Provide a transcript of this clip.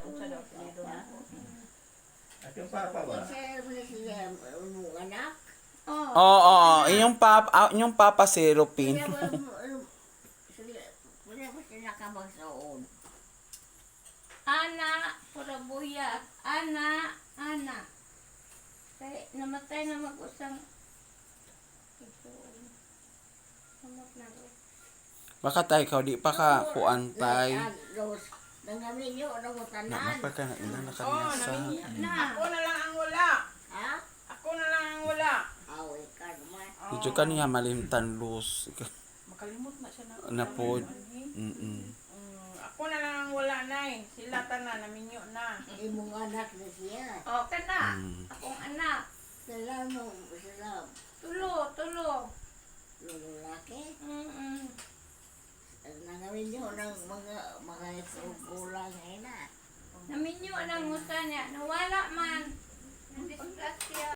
Unsa daw apelyido na? At yung papa ba? Anak? Oo, inyong papa si Rupin. Ana, purabuya, ana. Kaya namatay na mag-usang. Baka tayo ikaw di pa ka kuan tay. Nangamin nyo, Na mapaka na ina na Oh, kanasa. namin. na. Ako na lang ang wala. Ha? Ako na lang ang wala. Away ka naman. Oh. Medyo kaniya malimtan lus. Makalimot na siya na. Na po. Mm, ako na lang ang wala, nay. Sila tanan naminyo na. Imong anak na siya. Oh, kana. Akong anak. Salam. Tulo. Lalaki? Nangamin nyo ng mga kulang na. Namin nyo ng musa niya. Nawala man.